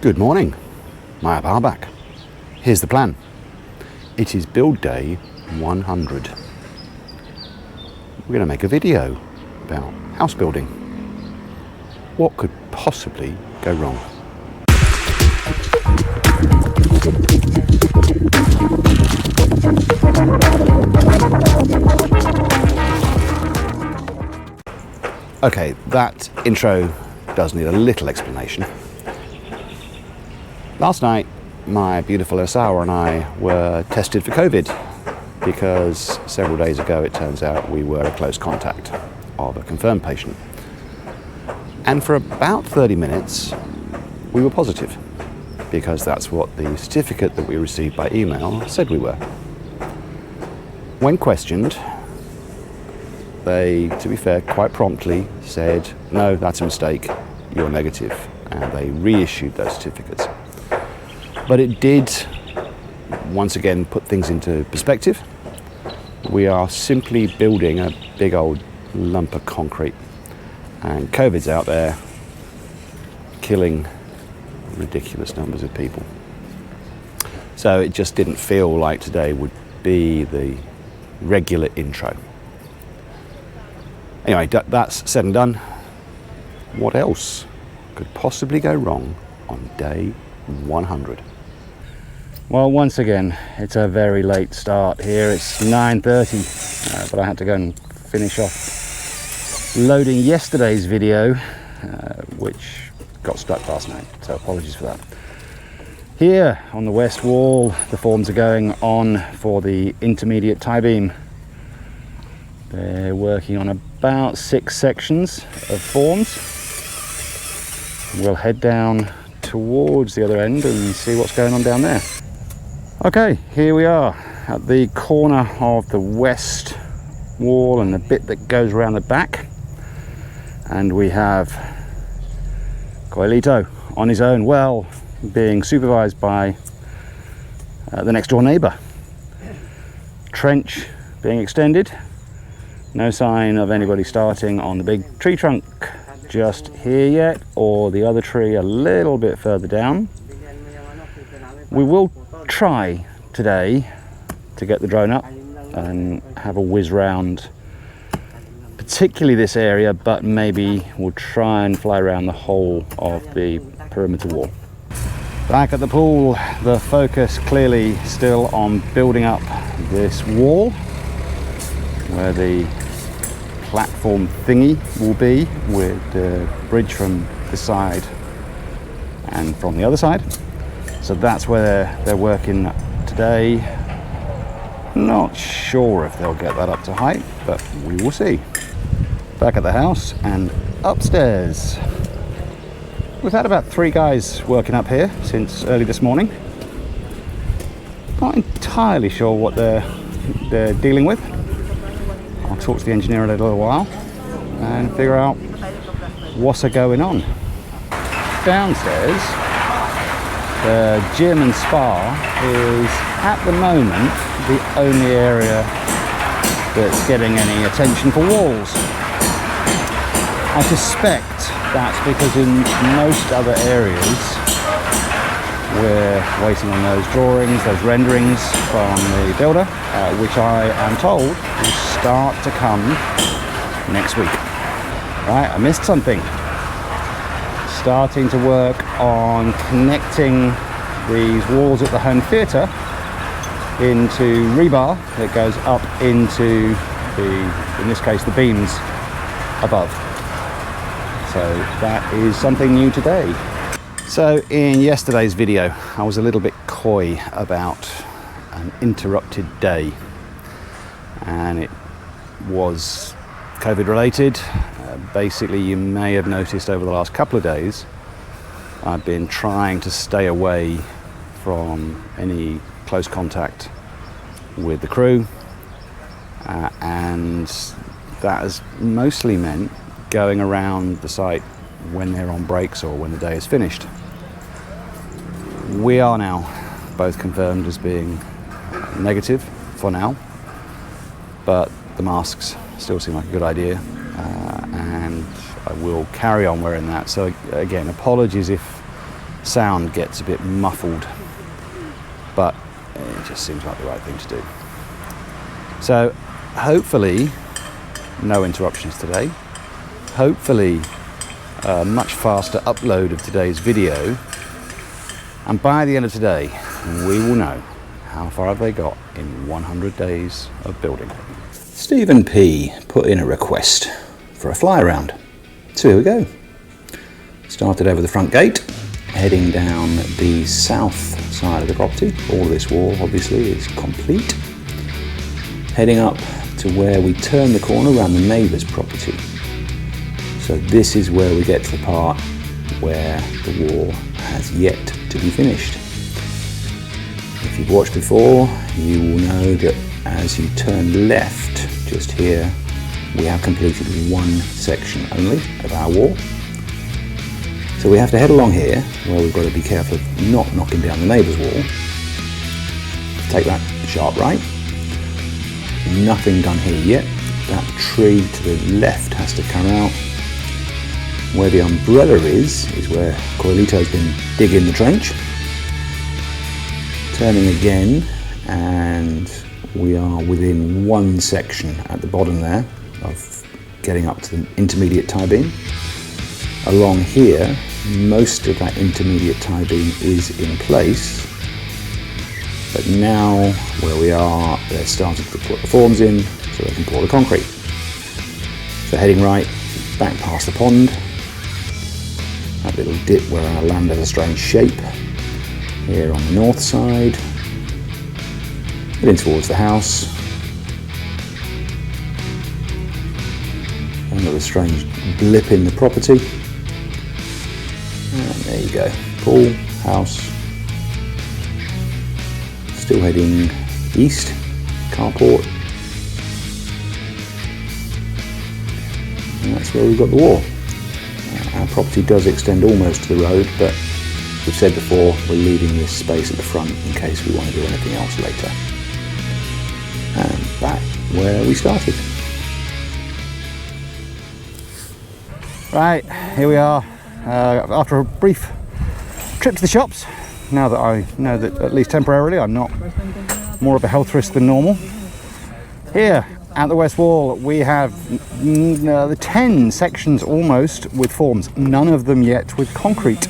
Good morning, Maya Power back. Here's the plan. It is build day 100. We're going to make a video about house building. What could possibly go wrong? Okay, that intro does need a little explanation. Last night, my beautiful Osawa and I were tested for COVID because several days ago it turns out we were a close contact of a confirmed patient. And for about 30 minutes, we were positive because that's what the certificate that we received by email said we were. When questioned, they, to be fair, quite promptly said, no, that's a mistake, you're negative, and they reissued those certificates. But it did, once again, put things into perspective. We are simply building a big old lump of concrete, and COVID's out there killing ridiculous numbers of people. So it just didn't feel like today would be the regular intro. Anyway, that's said and done. What else could possibly go wrong on day 100? Well, once again, it's a very late start here. It's 9:30, but I had to go and finish off loading yesterday's video, which got stuck last night, so apologies for that. Here on the west wall, the forms are going on for the intermediate tie beam. They're working on about 6 sections of forms. We'll head down towards the other end and see what's going on down there. Okay, here we are at the corner of the west wall and the bit that goes around the back, and we have Coelito on his own, well, being supervised by the next door neighbour. Trench being extended. No sign of anybody starting on the big tree trunk just here yet, or the other tree a little bit further down. We will try today to get the drone up and have a whiz round, particularly this area, but maybe we'll try and fly around the whole of the perimeter wall. Back at the pool, the focus clearly still on building up this wall where the platform thingy will be, with the bridge from this side and from the other side. So that's where they're working today. Not sure if they'll get that up to height, but we will see. Back at the house and upstairs. We've had about 3 guys working up here since early this morning. Not entirely sure what they're dealing with. I'll talk to the engineer in a little while and figure out what's going on. Downstairs, the gym and spa is at the moment the only area that's getting any attention for walls. I suspect that's because in most other areas we're waiting on those drawings, those renderings from the builder, which I am told will start to come next week. Right, I missed something. Starting to work on connecting these walls at the home theatre into rebar that goes up into the, in this case, the beams above. So that is something new today. So in yesterday's video, I was a little bit coy about an interrupted day, and it was COVID related. Basically, you may have noticed over the last couple of days, I've been trying to stay away from any close contact with the crew, and that has mostly meant going around the site when they're on breaks or when the day is finished. We are now both confirmed as being negative for now, but the masks still seem like a good idea, and I will carry on wearing that. So again, apologies if sound gets a bit muffled, but it just seems like the right thing to do. So hopefully no interruptions today, hopefully a much faster upload of today's video, and by the end of today we will know how far have they got in 100 days of building. Stephen P put in a request for a fly around, so here we go. Started over the front gate, heading down the south side of the property. All of this wall obviously is complete. Heading up to where we turn the corner around the neighbour's property. So this is where we get to the part where the wall has yet to be finished. If you've watched before, you will know that as you turn left just here, we have completed one section only of our wall. So we have to head along here, where we've got to be careful of not knocking down the neighbour's wall. Take that sharp right. Nothing done here yet. That tree to the left has to come out. Where the umbrella is where Coilito's been digging the trench. Turning again, and we are within one section at the bottom there of getting up to the intermediate tie beam. Along here, most of that intermediate tie beam is in place, but now where we are, they're starting to put the forms in so they can pour the concrete. So heading right, back past the pond, that little dip where our land has a strange shape, here on the north side, heading towards the house, another strange blip in the property. And there you go, pool, house, still heading east, carport, and that's where we've got the wall. Our property does extend almost to the road, but we've said before we're leaving this space at the front in case we want to do anything else later. And back where we started. Right, here we are. After a brief trip to the shops, now that I know that at least temporarily I'm not more of a health risk than normal. Here at the west wall we have the 10 sections almost with forms, none of them yet with concrete.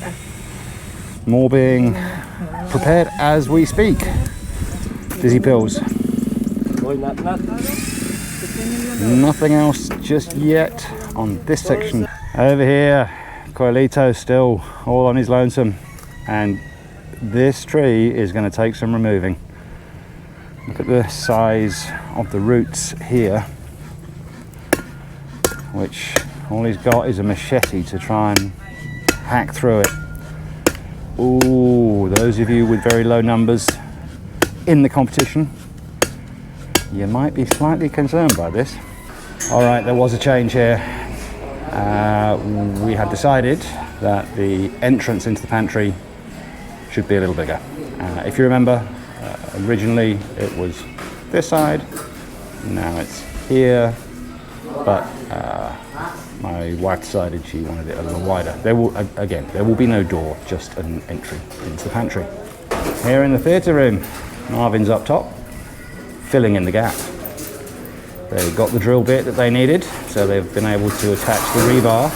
More being prepared as we speak. Dizzy pills. Nothing else just yet on this section. Over here, Coilito still all on his lonesome, and this tree is going to take some removing. Look at the size of the roots here, which all he's got is a machete to try and hack through it. Ooh, those of you with very low numbers in the competition, you might be slightly concerned by this. All right, there was a change here. We had decided that the entrance into the pantry should be a little bigger. If you remember, originally it was this side, now it's here, but my wife decided she wanted it a little wider. There will be no door, just an entry into the pantry. Here in the theatre room, Marvin's up top, filling in the gap. They got the drill bit that they needed, so they've been able to attach the rebar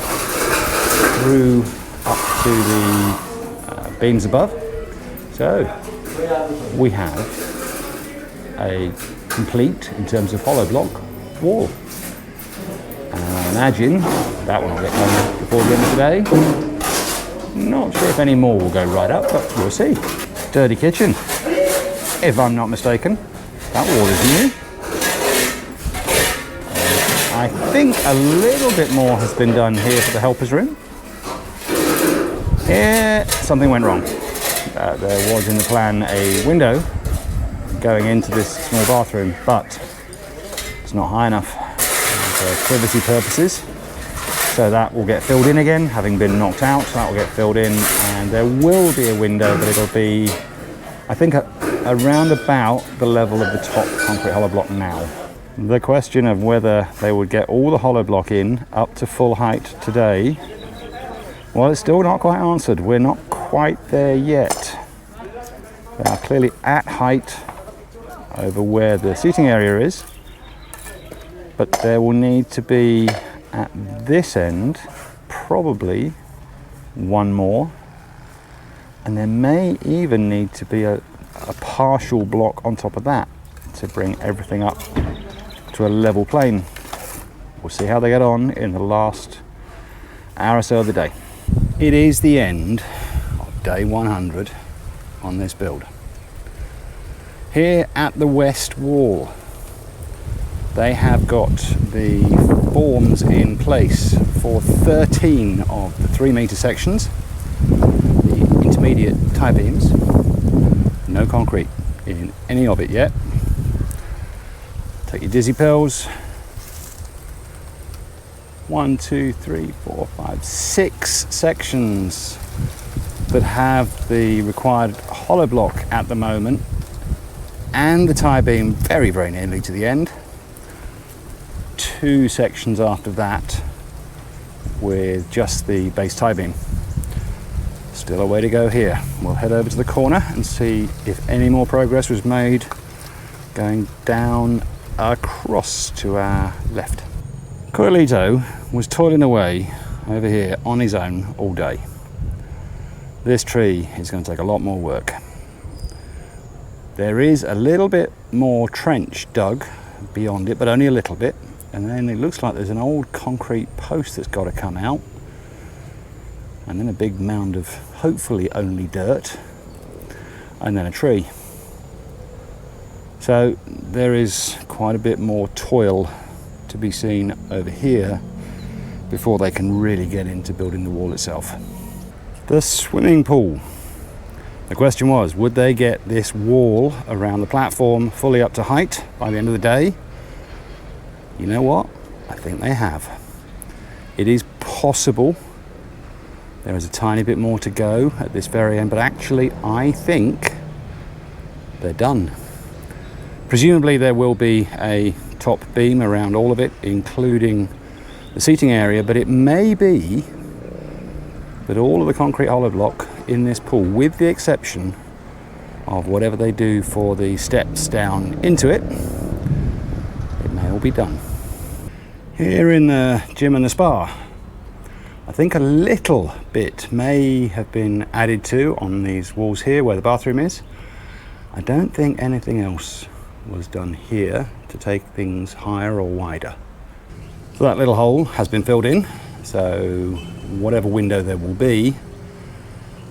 through up to the beams above. So we have a complete, in terms of hollow block, wall. And I imagine that one will get done before the end of the day. Not sure if any more will go right up, but we'll see. Dirty kitchen, if I'm not mistaken. That wall is new. I think a little bit more has been done here for the helper's room. Here, something went wrong. There was in the plan a window going into this small bathroom, but it's not high enough for privacy purposes. So that will get filled in again, having been knocked out. That will get filled in, and there will be a window, but it'll be, I think, around about the level of the top concrete hollow block now. The question of whether they would get all the hollow block in up to full height today, well, it's still not quite answered. We're not quite there yet. They are clearly at height over where the seating area is, but there will need to be at this end probably one more, and there may even need to be a partial block on top of that to bring everything up to a level plane. We'll see how they get on in the last hour or so of the day. It is the end of day 100 on this build. Here at the west wall, they have got the forms in place for 13 of the 3-meter sections, the intermediate tie beams. No concrete in any of it yet. Take your dizzy pills. 1, 2, 3, 4, 5, 6 sections that have the required hollow block at the moment, and the tie beam very, very nearly to the end. 2 sections after that with just the base tie beam. Still a way to go here. We'll head over to the corner and see if any more progress was made going down across to our left. Coelito was toiling away over here on his own all day. This tree is going to take a lot more work. There is a little bit more trench dug beyond it, but only a little bit. And then it looks like there's an old concrete post that's got to come out. And then a big mound of hopefully only dirt. And then a tree. So there is quite a bit more toil to be seen over here before they can really get into building the wall itself. The swimming pool. The question was, would they get this wall around the platform fully up to height by the end of the day? You know what? I think they have. It is possible. There is a tiny bit more to go at this very end, but actually I think they're done. Presumably there will be a top beam around all of it, including the seating area, but it may be that all of the concrete hollow block in this pool, with the exception of whatever they do for the steps down into it, it may all be done. Here in the gym and the spa, I think a little bit may have been added to on these walls here where the bathroom is. I don't think anything else was done here to take things higher or wider. So that little hole has been filled in, so whatever window there will be,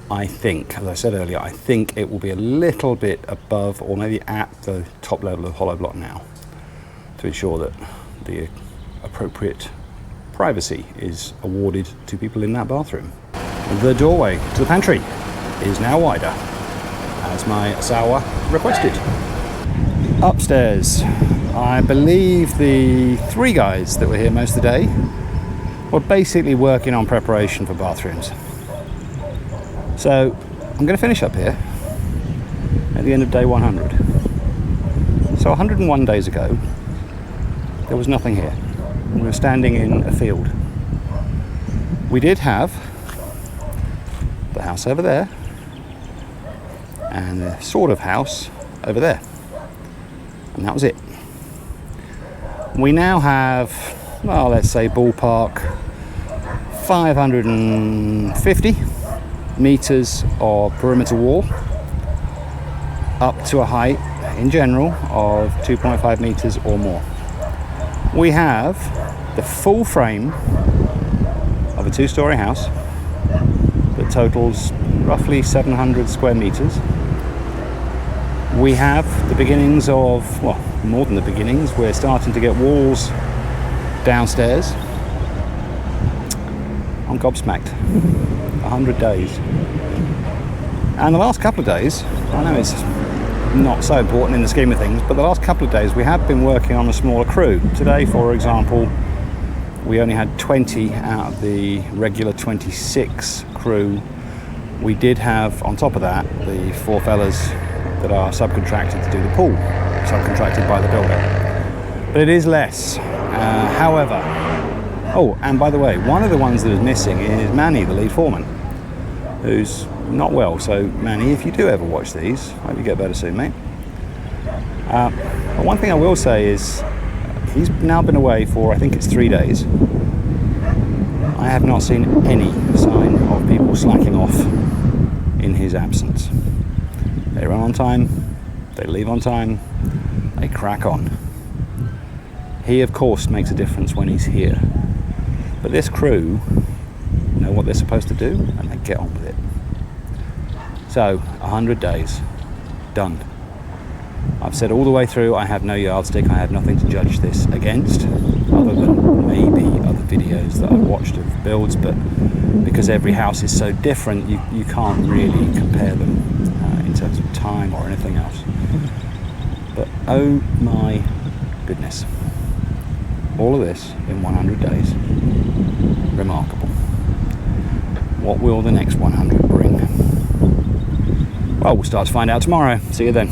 I think, as I said earlier, I think it will be a little bit above or maybe at the top level of hollow block now, to ensure that the appropriate privacy is awarded to people in that bathroom. The doorway to the pantry is now wider, as my Asawa requested. Upstairs, I believe the 3 guys that were here most of the day were basically working on preparation for bathrooms. So I'm going to finish up here at the end of day 100. So 101 days ago, there was nothing here. We were standing in a field. We did have the house over there and the sort of house over there, and that was it. We now have, well, let's say ballpark 550 meters of perimeter wall, up to a height in general of 2.5 meters or more. We have the full frame of a 2-story house that totals roughly 700 square meters. We have the beginnings of, well, more than the beginnings, we're starting to get walls downstairs. I'm gobsmacked. 100 days. And the last couple of days, I know it's not so important in the scheme of things, but the last couple of days we have been working on a smaller crew. Today, for example, we only had 20 out of the regular 26 crew. We did have, on top of that, the 4 fellas that are subcontracted to do the pool, subcontracted by the builder. But it is less. However, oh, and by the way, one of the ones that is missing is Manny, the lead foreman, who's not well. So Manny, if you do ever watch these, hope you get better soon, mate. But one thing I will say is he's now been away for, I think it's 3 days. I have not seen any sign of people slacking off in his absence. They run on time, they leave on time, they crack on. He, of course, makes a difference when he's here. But this crew know what they're supposed to do, and they get on with it. So, 100 days. Done. I've said all the way through, I have no yardstick, I have nothing to judge this against, other than maybe other videos that I've watched of builds, but because every house is so different, you can't really compare them in terms of time or anything else. But oh my goodness. All of this in 100 days. Remarkable. What will the next 100 bring? Well, we'll start to find out tomorrow. See you then.